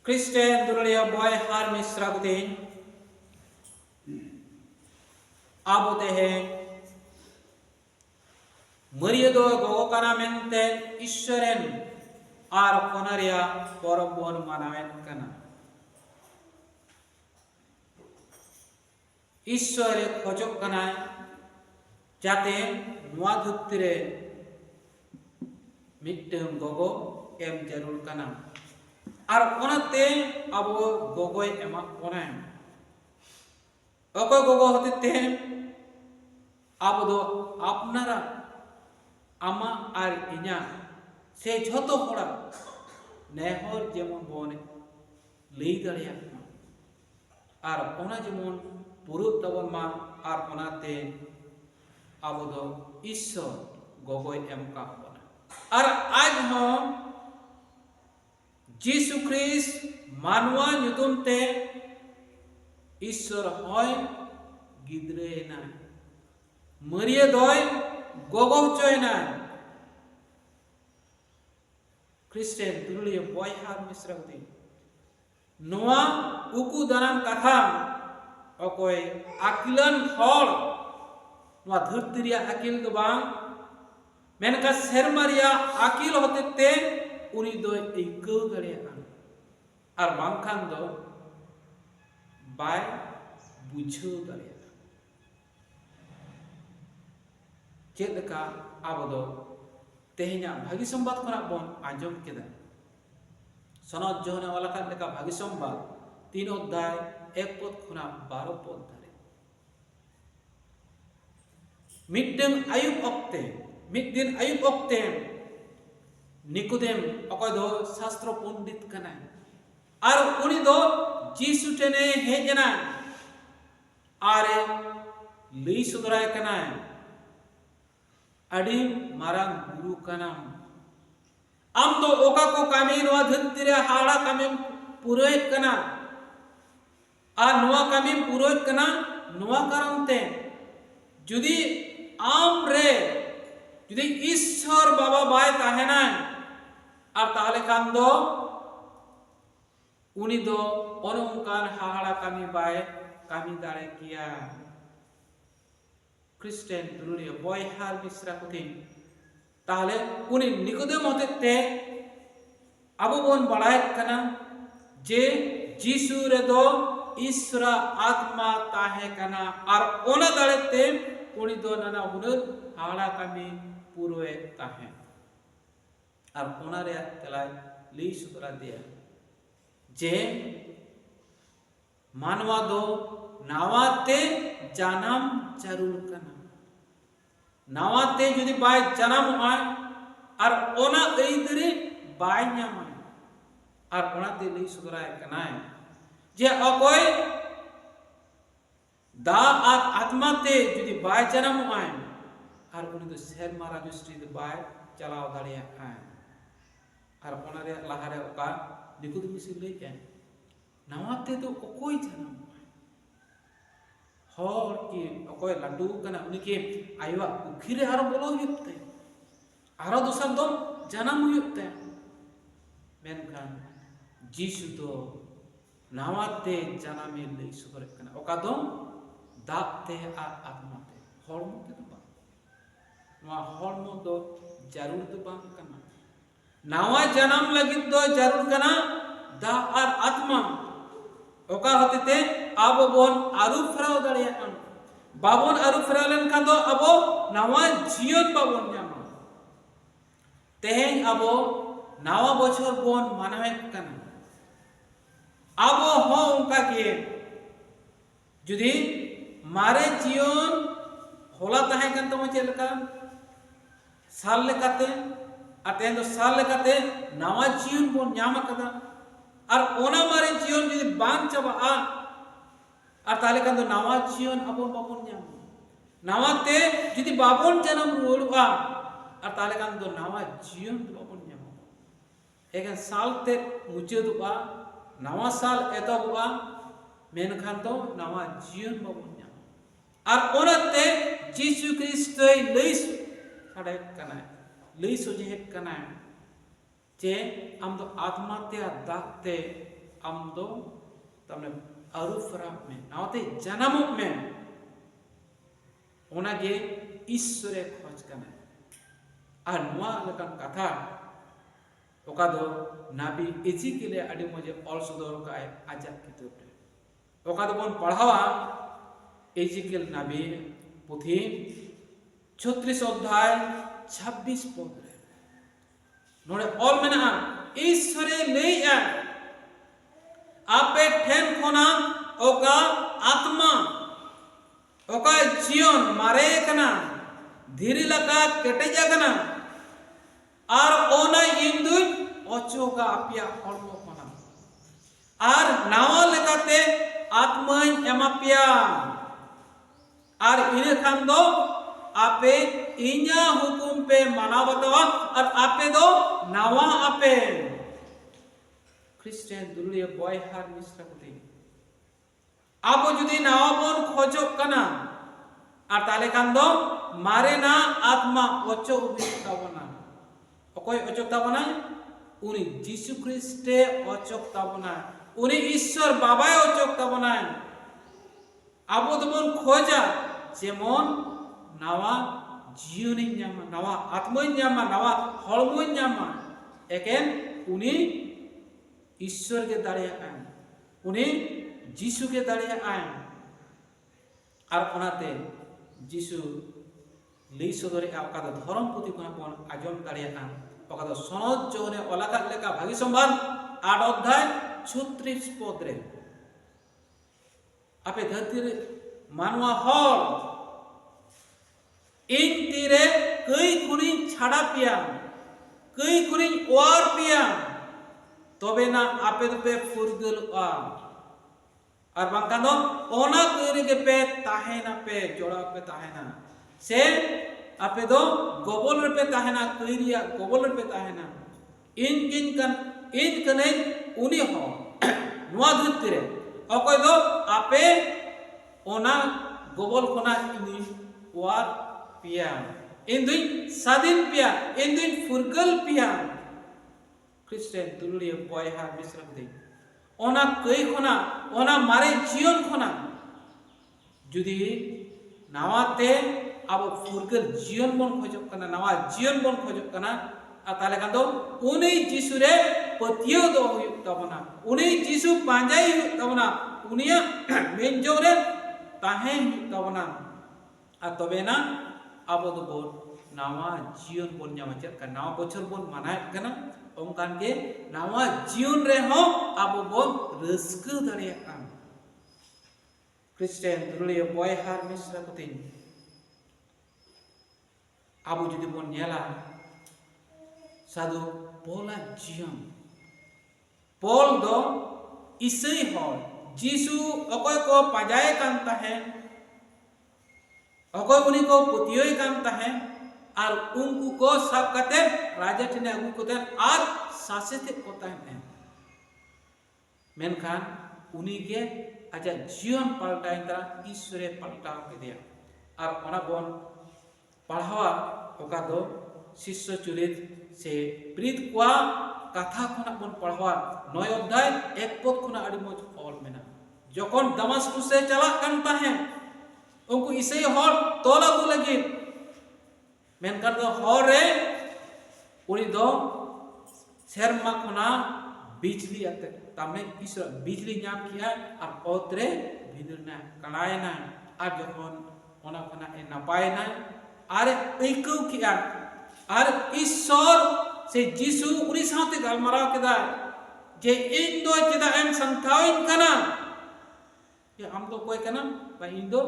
Kristen dunia boy har misra kutin abo tehe meriado gogo kana menten Ishwaren ar konaria porobon manawen kana Ishware khojok kana jate noa dhurtire mittem gogo em jarul kana ar onate abo gogoy emak onay okoy gogo hotete abo do apnara ama ar inya se jhoto hora nehor jemon bone lei dareya ar ona jemon purut tabon ma ar onate abo do Ishwar gogoy emka bona ar aj ho Jesus Christ manwa nyutum te Ishwar hoy gidre na Maria doy gogo choy na Christian dulia boy har misragdi noa uku danan katha okoy akilan hor noa dhurtiria akil do bang menka sermaria akil hotete uni do eikau dareya ar bangkhan do bai bujhau dareya चेदका आबो दो तेहना भागी संबाद खना bone आंजम केदा सनद जोहने वाला का लेका भागी संबाद 3 अध्याय 1 पद खना 12 पद धारे मिद्दन मिद्दिन आयुब अक्ते निकोदेम अकय दो शास्त्र पंडित कना आर उनी दो जीसु टेने हेजना आरे लई सुदराय कना अड़ी मारांग गुरु कना आम तो ओका को कामी नोआ धरतीरे हाड़ा कामी पुरोहित कना आ नोआ कामी पुरोहित कना नोआ करंते जुदी आम रे जुदी ईश्वर बाबा बाय ताहेना और ताहले कान दो उनी दो ओनोंकान हाड़ा कामी बाय कामी दारे किया Kristen dunia boy har misra kutin tahle uni nikodem hotete abo bon badai kana je jisu re do Ishwara atma tahe kana ar ona darete uni do nana hunur hara kami puroe tahe ar ona re telai li sudra dia je manwa do नावाते जानम जरूर कना नावाते जुदी bye जानम आय और ओना एइदरे bye न्यामाय और ओना ते लई सुदराय कनाय जे अकोय दा आत्मा ते जुदी बाय जानम आय और उनी तो शहर मारा दृष्टि ते बाय चलाव दाड़िया आय और ओना रे लाहारे ओका निकुदमिसि लई के नावाते तो अकोय जानम हर की अकोय लाडू कना उनी के आयवा उखिरे आरो बोलो हुयते आरो दोसर दम जानम हुयते मेनखान जीसु दो नावाते जानमे लई सुदर कना ओका दो दाते आ आत्माते हरमो ते बा नवा हरमो दो जरूर तो बा कना नावा जानम लगित दो जरूर कना दा आर आत्मा ओका होते आबो बोन आरु फराव दाड़िया बाबोन आरु फरालन का दो अबो नावा जीवन बाबोन जामा तेहेन अबो नावा बछर बोन मानवे कना आबो हो उनका के जुदी मारे जीवन होला ताहे कन तमो चेलका साल लेकाते अतेन दो साल लेकाते नावा जीवन बोन न्यामा कदा और ओना मारे जीवन जुदी बान चबा और ताले कान दो नावा जीवन अबोन बाबोन न्याम नावाते जुदी बाबोन जन्म रुआ और ताले कान दो नावा जीवन बाबोन न्याम एगन साल ते मुचेदुआ नावा साल एतबुआ मेनखान दो नावा जीवन बाबोन न्याम और ओनाते जीसु ख्रिस्ट लई साडे कना लई सोजे कना जे आम दो आत्मा ते दाते am do tamne aru farab me nawate janamok me ona ge ishore khoj kana ar noa lekan katha oka do nabi Ezekiel adi moje ol sodor kai ajak kitab re oka do bon padhawa Ezekiel nabi puthi 36 অধ্যায় 26 পদ রে নোড়ে all মেনা ঈশ্বরে লইয়া আপে ঠেন খোনা ওকা আত্মা ওকা জীবন মারে কানা ধীরে লাকা কেটে যাগনা আর ওনা ইন্দুই অচোকা আপিয়া হরম খোনা আর নাওয়া লেকাতে আত্মাই এমাপিয়া আর ইনে খান দো आपे इन्या हुकुम पे माना बतावा और आपे दो नावा आपे क्रिश्चियन दुलिया बॉय हार मिश्रा कुती आपो जुदी नावा बोन खोजो कना और ताले कान दो मारे ना आत्मा ओचो उबिता बना ओकोई ओचोकता बना उनी जीसु ख्रिस्टे ओचोकता बना उनी ईश्वर बाबाय ओचोकता बना आपो तो बोन खोजा जेमन nawa jion nyama nawa atma nyama nawa hormo nyama eken uni ishwar ke dariya uni jisu ke dariya ar onate jisu lei sodore akada dhorom puti kona bon ajom dariya okada sonod jone olakat leka bhagi sombad 8 অধ্যায় 36 পদ রে ape dharti re manwa hor इन तीरे कई खुरी छाड़ा पिया कई खुरी वार पिया तबे ना आपे तो पे फुरगल और बांकानो ओना कई के पे ताहेना पे जोड़ा पे ताहेना से आपे दो गोबल पे ताहेना कईरिया गोबल पे ताहेना इन कने उनी हो नुआ धुतिरे अकोय दो आपे ओना गोबल कोना इनी वार पिया इंदुई सादिन पिया इंदुई फुरगल पिया क्रिश्चियन दुलुलिय बॉय हार मिश्रक दे ओना कई खोना ओना मारे जीवन खोना जुदी नावाते अब फुरगल जीवन बन खोजक कना नावा जीवन बन खोजक कना ताले कान दो उनी जीसु रे पतियो दो हुयुक तबना उनी जीसु पांजाई हुयुक तबना उनिया मेंजो रे ताहे हुयुक तबना आ तबे ना abo do bon nawa jion bon nyama chet ka nawa bochor bon manai kana ongkan ge nawa jion re ho abo bon reska dariya kan Christian duliya boy har misra kutin abo judi bon nyela sadu pola jion pol do isai hor jisu okoy ko pajay kan tahe अकोय उनी को पुतियोय काम ताहे और उनको को सब कते राजा ठने अगु कोते और शासित कोता है मेनखान उनी के आजा जीवन पलटाइन ता ईश्वरे पलटाव के दिया और ओना बोन पढ़ावा ओका दो शिष्य चुलित से प्रीत कोआ कथा कोना बोन पढ़ावा 9 অধ্যায় 1 পদ कोना आडी मोज ऑल मेना जखन दमास्कुस से चला कानता है उनको इसे हर तोला को लगी मेनकर दो हर रे उनी दो शर्मा कोना बिजली आते तामने ईश्वर बिजली नाम किया और ओतरे भिदरना कलायना और जखन ओना कोना ए नापायना और एकौ किया और ईश्वर से जीसु उनी साथे गलमराव केदा जे इन दो चेदा एम संथाविन कना ये हम तो कोई कना बा इन दो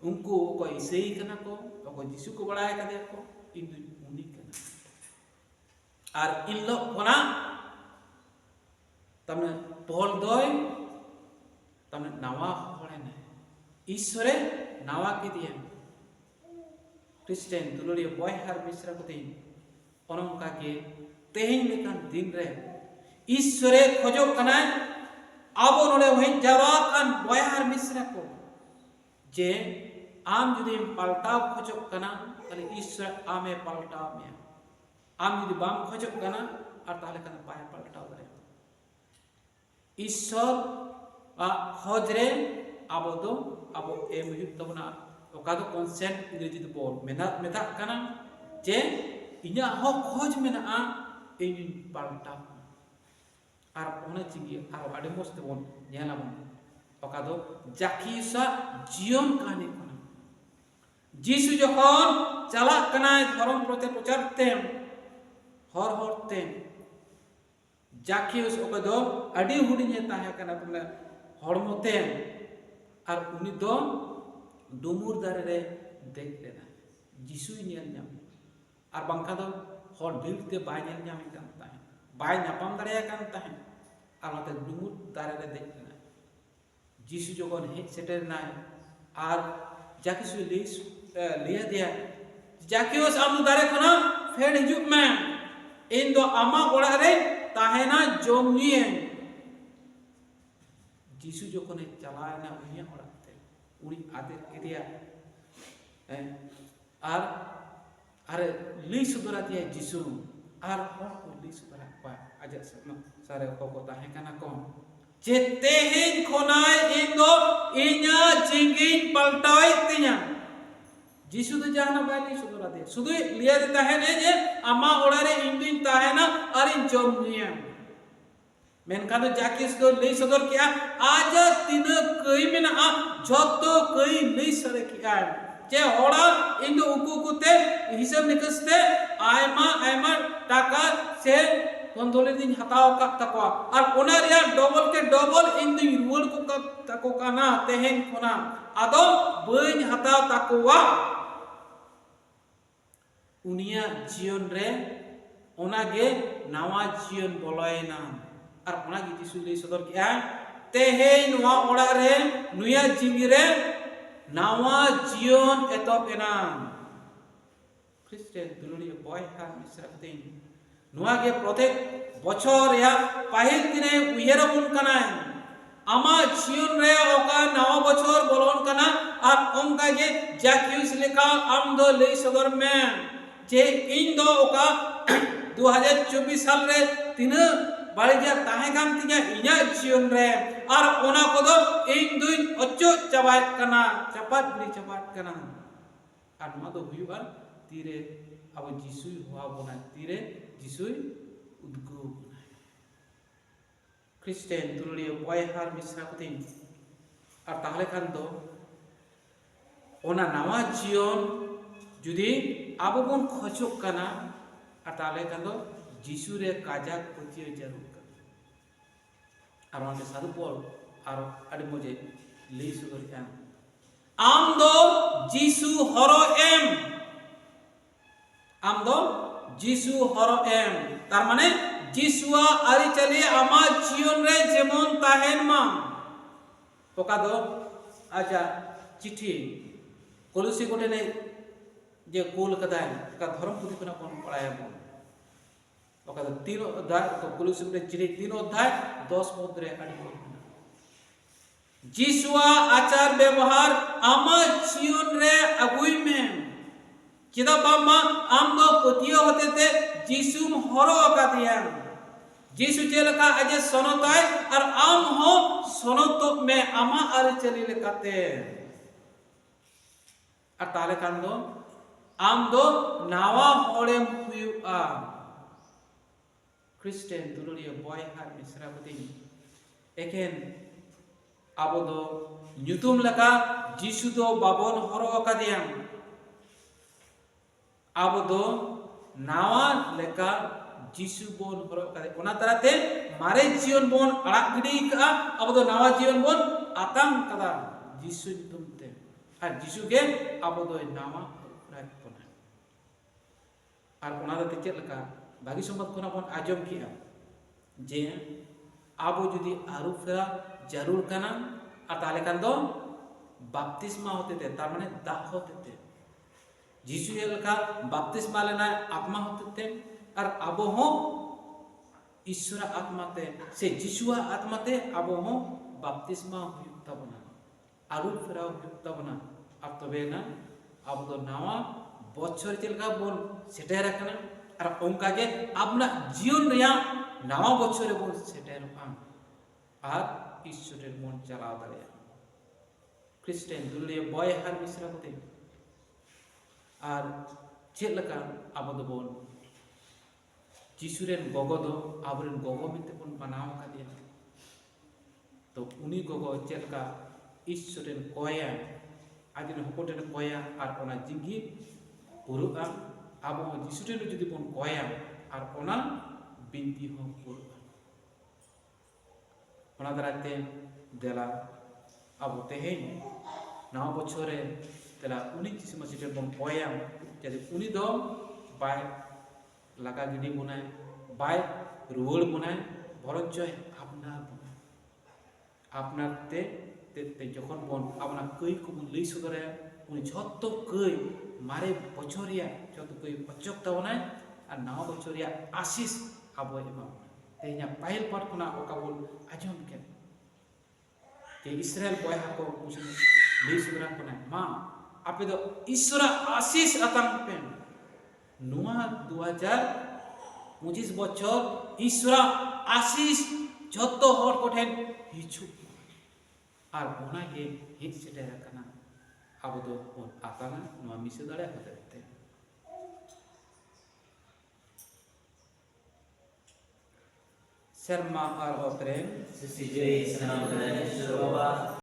उनको को इसे ही कना को जीसु को बढ़ाया कदे को इन उनी कना और इन लोग कोना तमने पॉल दोय तमने नावा होले ने ईश्वरे नावा के दिए क्रिश्चियन दुलुलिय बॉय हार मिश्रा कोते ओनंका के तेहिन लेकन दिन रे ईश्वरे खोजो कना आबो नोले वहिन जावा कान बॉय हार मिश्रा को जे आम जुदी पलटाव खोजो कना ताले ईश्वर आमे पलटाव में आम जुदी बाम खोजो कना और ताले कना पाए पलटाव करे ईश्वर हज रे अब दो अब एम हुई तबना ओका दो कंसेंट इंग्रेजी दो बोल मेता कना जे इन्या हो खोज में ना इन पाल्टा और उन्हें चिंगी और आड़े मोस्ट बोल न्याला बोल ओका दो जाकीसा जीवन कहानी कना जीसु जोखन चला कना धर्म प्रचार तेम हर तेम जाकीस ओका दो अड़ी हुडिने ताहे कना तुमने हड़मो तेम और उनी दो डुमुर दारे रे देख लेना जीसु ᱧᱮᱞ ᱧᱟᱢ और बंका दो हर बिल ते बाय ᱧᱮᱞ ᱧᱟᱢ कान ताहे बाय ᱧᱟᱯᱟᱢ दाड़े कान ताहे और मते डुमुर दारे रे देख लेना जीसु जोखन हेज सेटर नाय और जाकीस लिया दिया जाकीस आम दारे खना फेड हिजुक में इन दो आमा ओड़ा रे ताहेना जोम निये जीसु जोखन चलाना उनिया ओड़ाते उनी आदे केदिया और ली सुदरा दिया जीसु और हर को ली सुदरा पा आजा सारे को ताहे काना को जे तेहेन खोनाय इन दो इन्या जिंगिन पलटाय तिया जीसु तो जाना बाली सुदरा दे सुदु लिया देता है ने जे अम्मा ओड़ा रे इंदिन ताहेना और इन जोम निया मेनका तो जाकीस को ले सदर किया आज तीन कई में ना जोतो कई ले सरे किया जे होड़ा इन दो उकुते हिसाब निकसते आयमा टाका से बंदोले दिन हताओ का तकवा और ओना रिया डबल के डबल इन दो रुवल को का तको काना तेहेन कोना आदो बइन हताओ तकवा उनिया जीवन रे ओनागे नावा जीवन बोलायना और ओनागे जीसु ले सदर किया तेहेन वा ओड़ा रे नुया जिंगी रे नावा जीवन एतोपेना क्रिस्टियन दुलुनी बॉय हार मिसरातेन नुआ के प्रत्येक बछर या पाहिल दिने उयरबुन कनाय आमा जीवन रे ओका नावा बछर बोलन कना और ओंका जे जाकीस लेका आम दो ले सदर में जे इन दो ओका 2024 साल रे तीन बाड़िया ताहे गाम तिया इना जीवन रे और ओना को दो इन दुइन अच्चो चबात कना चपात ली चपात कना और नुआ दो हुयुआ तीरे अब जीसु हुआ बना तीरे जीसु उद्गु बना क्रिस्टियन तुलड़िया बॉय हार मिश्रा कुतिन और ताहले खान दो ओना नावा जीवन जुदी अब बन खोजोग कना और ताहले खान दो जीसु रे काजा पतियो जरूर कर और वहां साधु पॉल और अड़ी मुझे ले सुगर एम आम दो जीसु हरो एम आम दो जीसु हरो एम तार माने जीसुआ आरी चली आमा जीवन रे जेमन ताहेन मा ओका दो आजा चिट्ठी कोलुसी कोटे ने जे कोल कदाय का धर्म पुथि कोना कोन पढ़ाया बन ओका दो तीन अध्याय तो कोलुसी रे चिट्ठी तीन अध्याय 10 पद रे आड़ी कोन जीसुआ आचार व्यवहार आमा जीवन रे अगुई में चिदा बामा आम दो पतियो होते थे जीसु हरो का दिया जीसु चेलका अजे सोनोताय और आम हो सोनोतो में आमा आरे चली लेकाते और ताले कान दो आम दो नावा होड़ेम हुयुआ क्रिस्टियन दुलुरिया बॉय हार मिश्रा बुदी एकेन आबो दो न्यूतुम लगा जीसु दो बाबोन हरो का दिया अब दो नावा लेका जीसु बोन हरो करे ओना तरते मारे जीवन बोन अड़ाक गिडी का अब दो नावा जीवन बोन आतंक कदा जीसु तुमते और जीसु के अब दो नावा रात कोना और ओना दते चेत लका बागी संबत कोना बोन आजम किया जे आबो जुदी आरु फेरा जरूर कना और ताले कान दो बपतिस्मा होते थे तार माने दाह होते थे जीसु का बपतिस्मा लेना आत्मा होते थे और अब हो ईश्वर आत्मा ते से जीसुआ आत्मा ते अब हो बपतिस्मा हुयुक्ता बना आरु फेरा हुयुक्ता बना अब तबे ना अब तो नावा बच्चर चलका बोल सेटेर कना और ओंका के अपना जीवन रिया नावा बच्चर बोल सेटेर आ আর ঈশ্বরের মন চালাও দাঁড়িয়ে খ্রিস্টান দুলিয়ে বয় হার মিশ্রা কোতে আর चेक लगा अब दोबन जिसुरेन गगो दो आबरेन गगो मिते बन बनाव का दिया तो उनी गगो चेक लगा ईश्वरेन कोया आदिन हकोटेन कोया आर ओना जिंगी पुरुआ अब जिसुरेन जुदी बन कोया आर ओना बिनती हो पुरुआ ओना दराते देला अब तेहेन नाव बछरे तेला उनी जिसु मसीह बन कोया jadi uni do bai laga gidi bunai bai ruwol bunai boronjoy আপনার te যখন বন আপনার কই কো লই সদরে উনি যত কই মারে বছরিয়া যত কই অচক তাওনাই আর নাও বছরিয়া আশিস আবো এমা তেইনা পাইল পাট কোনা ওকাবল আজম কেন তে ইসরায়েল বয় হাকো মুসলিম লই সদরা কোনা মা আপনি তো ঈশ্বর আশিস আতাং পেন নোয়া 2025 বছর ঈশ্বর আশিস যত হর কোঠেন হিচু আর ওনাকে হিট সেটা রাখনা আবো তো আতানা নোয়া মিশে দাঁড়ে হতে শর্মা আর অপরেন Sisi jeri senang dan